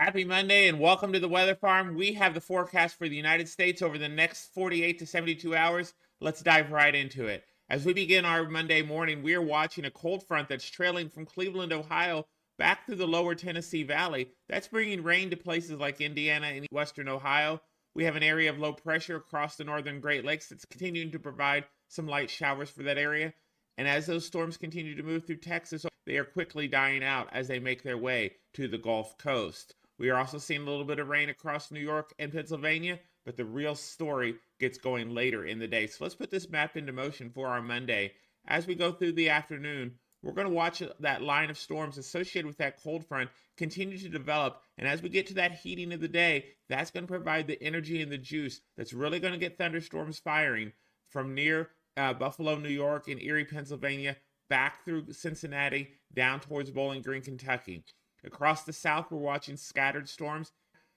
Happy Monday and welcome to the Weather Farm. We have the forecast for the United States over the next 48 to 72 hours. Let's dive right into it. As we begin our Monday morning, we are watching a cold front that's trailing from Cleveland, Ohio, back through the lower Tennessee Valley. That's bringing rain to places like Indiana and western Ohio. We have an area of low pressure across the northern Great Lakes that's continuing to provide some light showers for that area. And as those storms continue to move through Texas, they are quickly dying out as they make their way to the Gulf Coast. We are also seeing a little bit of rain across New York and Pennsylvania, but the real story gets going later in the day. So let's put this map into motion for our Monday. As we go through the afternoon, we're going to watch that line of storms associated with that cold front continue to develop. And as we get to that heating of the day, that's going to provide the energy and the juice that's really going to get thunderstorms firing from near Buffalo, New York, and Erie, Pennsylvania, back through Cincinnati, down towards Bowling Green, Kentucky. Across the south, we're watching scattered storms,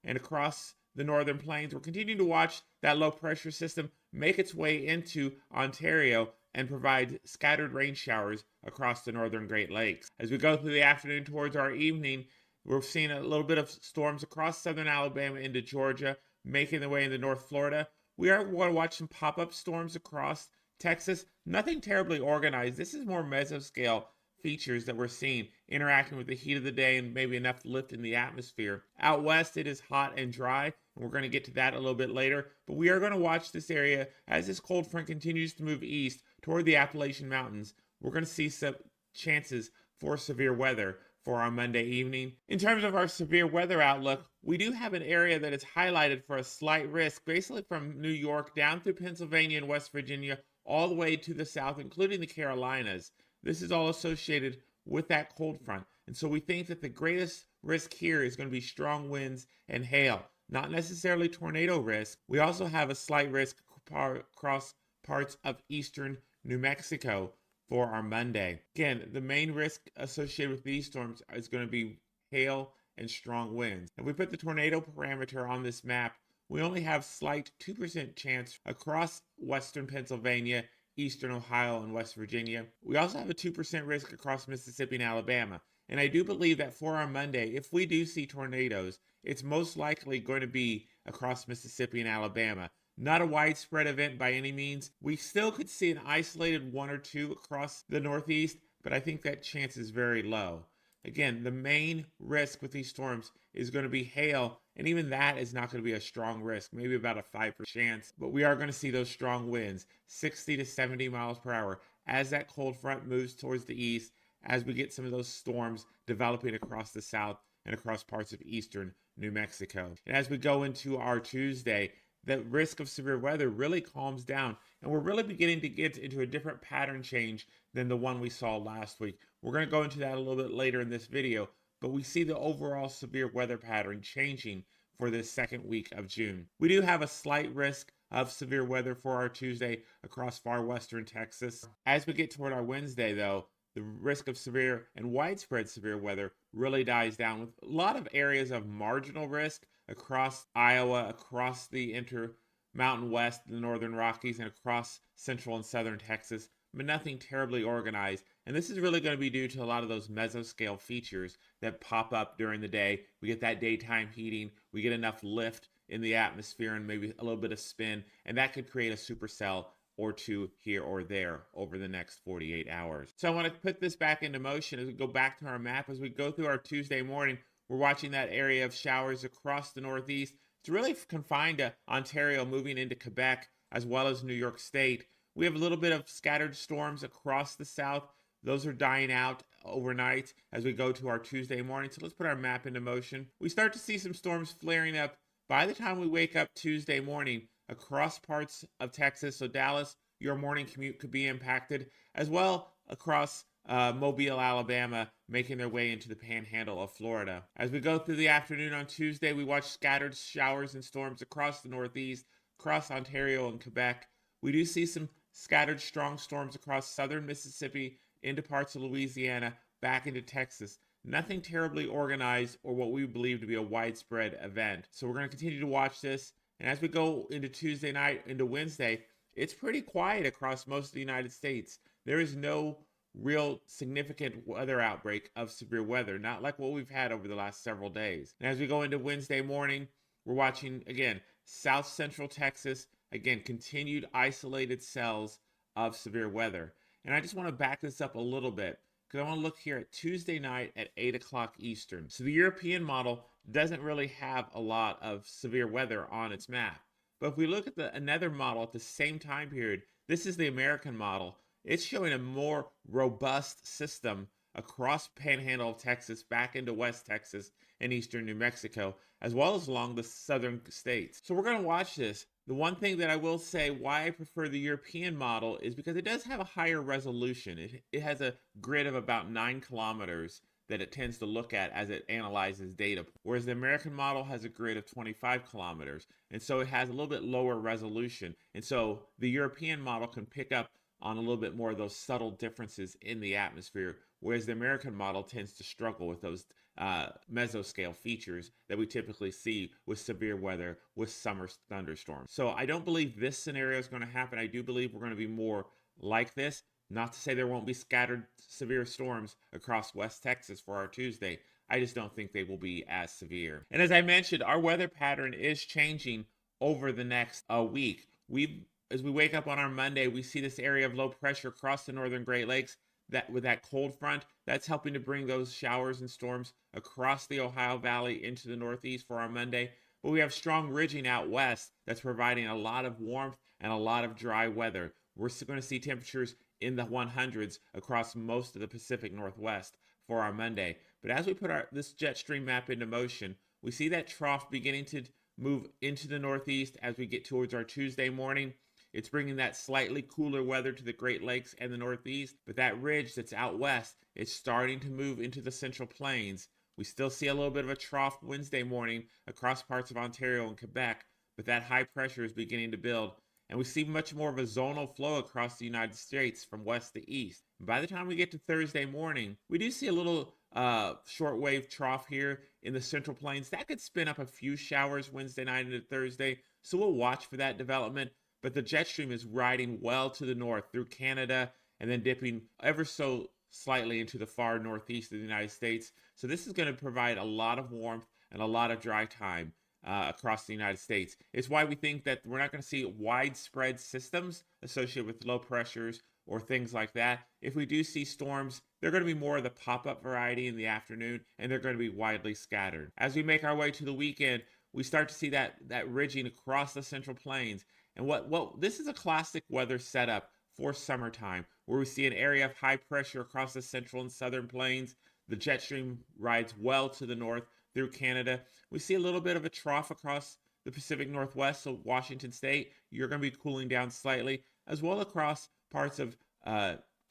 and across the northern plains, we're continuing to watch that low pressure system make its way into Ontario and provide scattered rain showers across the northern Great Lakes. As we go through the afternoon towards our evening, we're seeing a little bit of storms across southern Alabama into Georgia, making their way into North Florida. We are going to watch some pop-up storms across Texas. Nothing terribly organized. This is more mesoscale features that we're seeing interacting with the heat of the day and maybe enough lift in the atmosphere. Out west, it is hot and dry, and we're going to get to that a little bit later. But we are going to watch this area as this cold front continues to move east toward the Appalachian Mountains. We're going to see some chances for severe weather for our Monday evening. In terms of our severe weather outlook, we do have an area that is highlighted for a slight risk, basically from New York down through Pennsylvania and West Virginia, all the way to the south, including the Carolinas. This is all associated with that cold front. And so we think that the greatest risk here is going to be strong winds and hail, not necessarily tornado risk. We also have a slight risk across parts of eastern New Mexico for our Monday. Again, the main risk associated with these storms is going to be hail and strong winds. If we put the tornado parameter on this map, we only have slight 2% chance across western Pennsylvania, eastern Ohio, and West Virginia. We also have a 2% risk across Mississippi and Alabama. And I do believe that for our Monday, if we do see tornadoes, it's most likely going to be across Mississippi and Alabama. Not a widespread event by any means. We still could see an isolated one or two across the Northeast, but I think that chance is very low. Again, the main risk with these storms is going to be hail, and even that is not going to be a strong risk, maybe about a 5% chance. But we are going to see those strong winds, 60 to 70 miles per hour, as that cold front moves towards the east, as we get some of those storms developing across the south and across parts of eastern New Mexico. And as we go into our Tuesday, the risk of severe weather really calms down, and we're really beginning to get into a different pattern change than the one we saw last week. We're going to go into that a little bit later in this video, but we see the overall severe weather pattern changing for this second week of June. We do have a slight risk of severe weather for our Tuesday across far western Texas. As we get toward our Wednesday, though, the risk of severe and widespread severe weather really dies down, with a lot of areas of marginal risk across Iowa, across the Intermountain West, the Northern Rockies, and across central and southern Texas, but nothing terribly organized. And this is really going to be due to a lot of those mesoscale features that pop up during the day. We get that daytime heating, we get enough lift in the atmosphere and maybe a little bit of spin, and that could create a supercell or two here or there over the next 48 hours. So I want to put this back into motion as we go back to our map. As we go through our Tuesday morning, we're watching that area of showers across the Northeast. It's really confined to Ontario, moving into Quebec, as well as New York State. We have a little bit of scattered storms across the south. Those are dying out overnight as we go to our Tuesday morning. So let's put our map into motion. We start to see some storms flaring up by the time we wake up Tuesday morning across parts of Texas. So Dallas, your morning commute could be impacted, as well across Mobile, Alabama, making their way into the panhandle of Florida. As we go through the afternoon on Tuesday, we watch scattered showers and storms across the Northeast, across Ontario and Quebec. We do see some scattered strong storms across southern Mississippi into parts of Louisiana, back into Texas. Nothing terribly organized or what we believe to be a widespread event. So we're going to continue to watch this. And as we go into Tuesday night, into Wednesday, it's pretty quiet across most of the United States. There is no real significant weather outbreak of severe weather, not like what we've had over the last several days. And as we go into Wednesday morning, we're watching, again, south central Texas, again, continued isolated cells of severe weather. And I just want to back this up a little bit because I want to look here at Tuesday night at 8 o'clock Eastern. So the European model doesn't really have a lot of severe weather on its map. But if we look at another model at the same time period, this is the American model. It's showing a more robust system across Panhandle of Texas back into West Texas and eastern New Mexico, as well as along the southern states. So we're going to watch this. The one thing that I will say why I prefer the European model is because it does have a higher resolution. It has a grid of about 9 kilometers that it tends to look at as it analyzes data, whereas the American model has a grid of 25 kilometers, and so it has a little bit lower resolution. And so the European model can pick up on a little bit more of those subtle differences in the atmosphere, whereas the American model tends to struggle with those mesoscale features that we typically see with severe weather, with summer thunderstorms. So I don't believe this scenario is going to happen. I do believe we're going to be more like this. Not to say there won't be scattered severe storms across West Texas for our Tuesday. I just don't think they will be as severe. And as I mentioned, our weather pattern is changing over the next week. As we wake up on our Monday, we see this area of low pressure across the northern Great Lakes. That with that cold front, that's helping to bring those showers and storms across the Ohio Valley into the Northeast for our Monday. But we have strong ridging out west that's providing a lot of warmth and a lot of dry weather. We're going to see temperatures in the 100s across most of the Pacific Northwest for our Monday. But as we put this jet stream map into motion, we see that trough beginning to move into the Northeast as we get towards our Tuesday morning. It's bringing that slightly cooler weather to the Great Lakes and the Northeast, but that ridge that's out west, it's starting to move into the Central Plains. We still see a little bit of a trough Wednesday morning across parts of Ontario and Quebec, but that high pressure is beginning to build. And we see much more of a zonal flow across the United States from west to east. And by the time we get to Thursday morning, we do see a little shortwave trough here in the Central Plains. That could spin up a few showers Wednesday night into Thursday, so we'll watch for that development. But the jet stream is riding well to the north through Canada and then dipping ever so slightly into the far northeast of the United States. So this is going to provide a lot of warmth and a lot of dry time across the United States. It's why we think that we're not going to see widespread systems associated with low pressures or things like that. If we do see storms, they're going to be more of the pop-up variety in the afternoon, and they're going to be widely scattered. As we make our way to the weekend, we start to see that ridging across the Central Plains. And this is a classic weather setup for summertime, where we see an area of high pressure across the central and southern plains. The jet stream rides well to the north through Canada. We see a little bit of a trough across the Pacific Northwest, so Washington State, you're going to be cooling down slightly, as well across parts of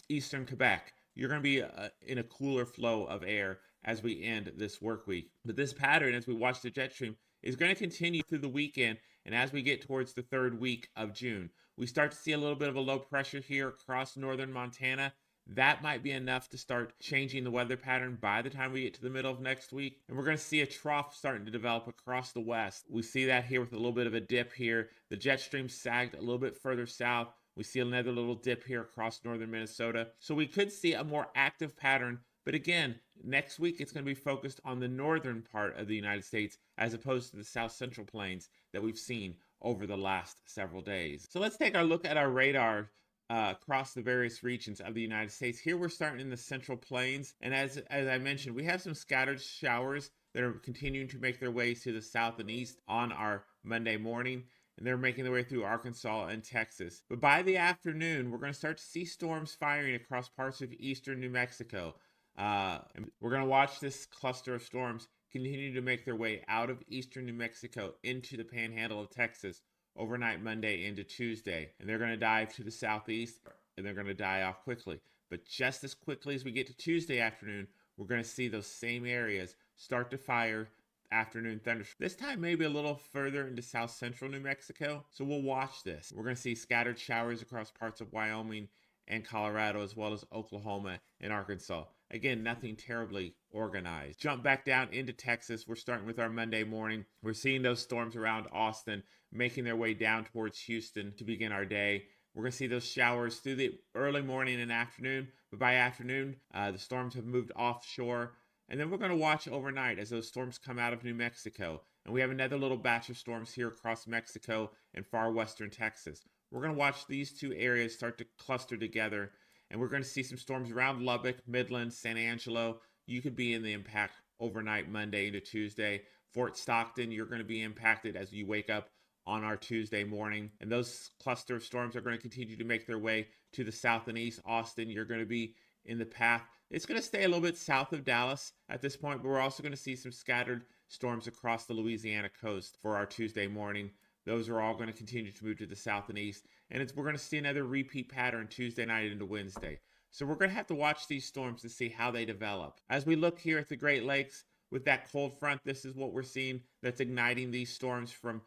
eastern Quebec. You're going to be in a cooler flow of air as we end this work week. But this pattern, as we watch the jet stream, is going to continue through the weekend, and as we get towards the third week of June, we start to see a little bit of a low pressure here across northern Montana. That might be enough to start changing the weather pattern by the time we get to the middle of next week. And we're going to see a trough starting to develop across the west. We see that here with a little bit of a dip here. The jet stream sagged a little bit further south. We see another little dip here across northern Minnesota. So we could see a more active pattern. But again, next week it's going to be focused on the northern part of the United States as opposed to the south central plains that we've seen over the last several days. So let's take a look at our radar across the various regions of the United States. Here we're starting in the Central Plains, and as I mentioned, we have some scattered showers that are continuing to make their way to the south and east on our Monday morning, and they're making their way through Arkansas and Texas. But by the afternoon, we're going to start to see storms firing across parts of eastern New Mexico. And we're going to watch this cluster of storms continue to make their way out of eastern New Mexico into the panhandle of Texas overnight Monday into Tuesday, and they're going to dive to the southeast, and they're going to die off quickly. But just as quickly as we get to Tuesday afternoon, we're going to see those same areas start to fire afternoon thunderstorms. This time maybe a little further into south central New Mexico, so we'll watch this. We're going to see scattered showers across parts of Wyoming and Colorado, as well as Oklahoma and Arkansas. Again, nothing terribly organized. Jump back down into Texas. We're starting with our Monday morning. We're seeing those storms around Austin making their way down towards Houston to begin our day. We're going to see those showers through the early morning and afternoon, but by afternoon, the storms have moved offshore. And then we're going to watch overnight as those storms come out of New Mexico. And we have another little batch of storms here across Mexico and far western Texas. We're going to watch these two areas start to cluster together, and we're going to see some storms around Lubbock, Midland, San Angelo. You could be in the impact overnight Monday into Tuesday. Fort Stockton, you're going to be impacted as you wake up on our Tuesday morning. And those cluster of storms are going to continue to make their way to the south and east. Austin, you're going to be in the path. It's going to stay a little bit south of Dallas at this point, but we're also going to see some scattered storms across the Louisiana coast for our Tuesday morning. Those are all going to continue to move to the south and east. And we're going to see another repeat pattern Tuesday night into Wednesday. So we're going to have to watch these storms to see how they develop. As we look here at the Great Lakes, with that cold front, this is what we're seeing that's igniting these storms from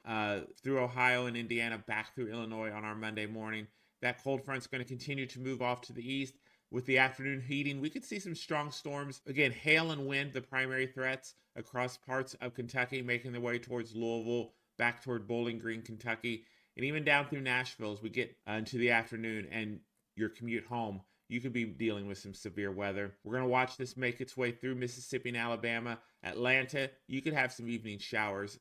through Ohio and Indiana back through Illinois on our Monday morning. That cold front's going to continue to move off to the east. With the afternoon heating, we could see some strong storms. Again, hail and wind, the primary threats across parts of Kentucky, making their way towards Louisville, back toward Bowling Green, Kentucky, and even down through Nashville as we get into the afternoon and your commute home. You could be dealing with some severe weather. We're going to watch this make its way through Mississippi and Alabama. Atlanta, you could have some evening showers.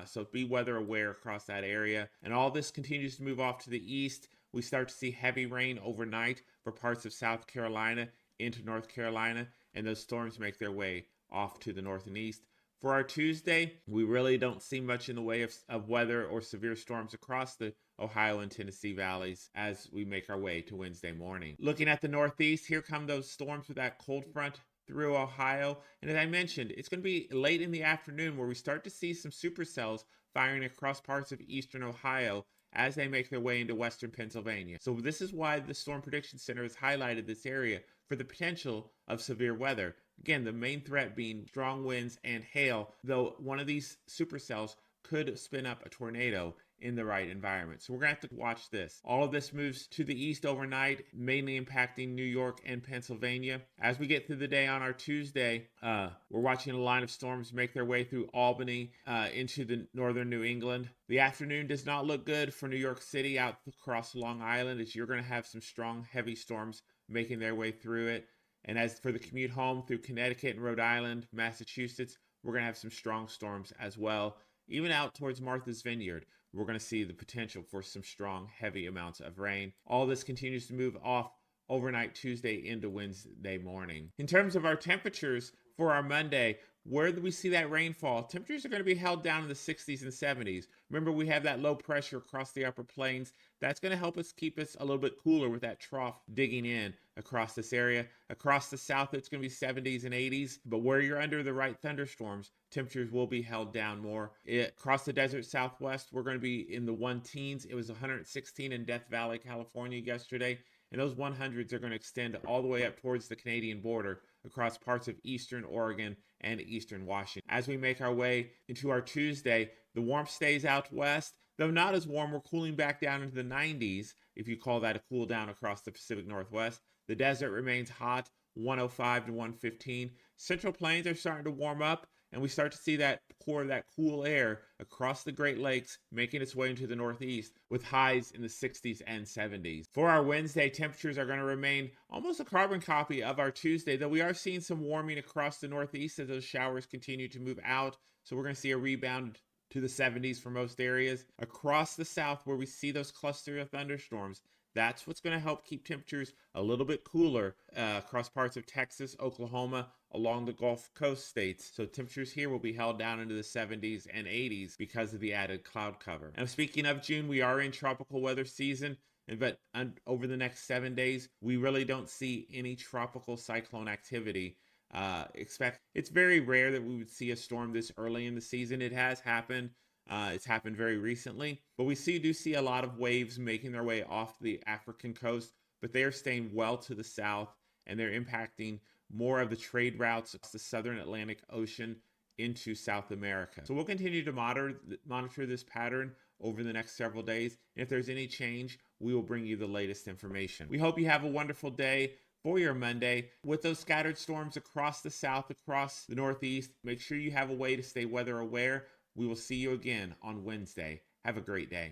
So be weather aware across that area. And all this continues to move off to the east. We start to see heavy rain overnight for parts of South Carolina into North Carolina. And those storms make their way off to the north and east. For our Tuesday, we really don't see much in the way of weather or severe storms across the Ohio and Tennessee valleys as we make our way to Wednesday morning. Looking at the northeast, here come those storms with that cold front through Ohio. And as I mentioned, it's going to be late in the afternoon where we start to see some supercells firing across parts of eastern Ohio as they make their way into western Pennsylvania. So this is why the Storm Prediction Center has highlighted this area for the potential of severe weather. Again, the main threat being strong winds and hail, though one of these supercells could spin up a tornado in the right environment. So we're going to have to watch this. All of this moves to the east overnight, mainly impacting New York and Pennsylvania. As we get through the day on our Tuesday, we're watching a line of storms make their way through Albany into the northern New England. The afternoon does not look good for New York City out across Long Island, as you're going to have some strong, heavy storms making their way through it. And as for the commute home through Connecticut and Rhode Island, Massachusetts, we're going to have some strong storms as well. Even out towards Martha's Vineyard, we're going to see the potential for some strong, heavy amounts of rain. All this continues to move off overnight Tuesday into Wednesday morning. In terms of our temperatures for our Monday, where do we see that rainfall? Temperatures are going to be held down in the 60s and 70s. Remember, we have that low pressure across the upper plains. That's going to help us keep us a little bit cooler with that trough digging in across this area. Across the south, it's going to be 70s and 80s. But where you're under the right thunderstorms, temperatures will be held down more. Across the desert southwest, we're going to be in the 1-teens. It was 116 in Death Valley, California yesterday. And those 100s are going to extend all the way up towards the Canadian border across parts of eastern Oregon and eastern Washington. As we make our way into our Tuesday, the warmth stays out west. Though not as warm, we're cooling back down into the 90s, if you call that a cool down across the Pacific Northwest. The desert remains hot, 105 to 115. Central plains are starting to warm up, and we start to see that core of that cool air across the Great Lakes making its way into the northeast with highs in the 60s and 70s. For our Wednesday, temperatures are going to remain almost a carbon copy of our Tuesday, though we are seeing some warming across the northeast as those showers continue to move out. So we're going to see a rebound to the 70s for most areas. Across the south, where we see those cluster of thunderstorms, that's what's going to help keep temperatures a little bit cooler across parts of Texas, Oklahoma, along the Gulf Coast states. So temperatures here will be held down into the 70s and 80s because of the added cloud cover. Now, speaking of June, we are in tropical weather season. But over the next 7 days, we really don't see any tropical cyclone activity. It's very rare that we would see a storm this early in the season. It has happened. It's happened very recently, but we do see a lot of waves making their way off the African coast, but they are staying well to the south, and they're impacting more of the trade routes across the southern Atlantic Ocean into South America. So we'll continue to monitor this pattern over the next several days. And if there's any change, we will bring you the latest information. We hope you have a wonderful day for your Monday. With those scattered storms across the south, across the northeast, make sure you have a way to stay weather aware. We will see you again on Wednesday. Have a great day.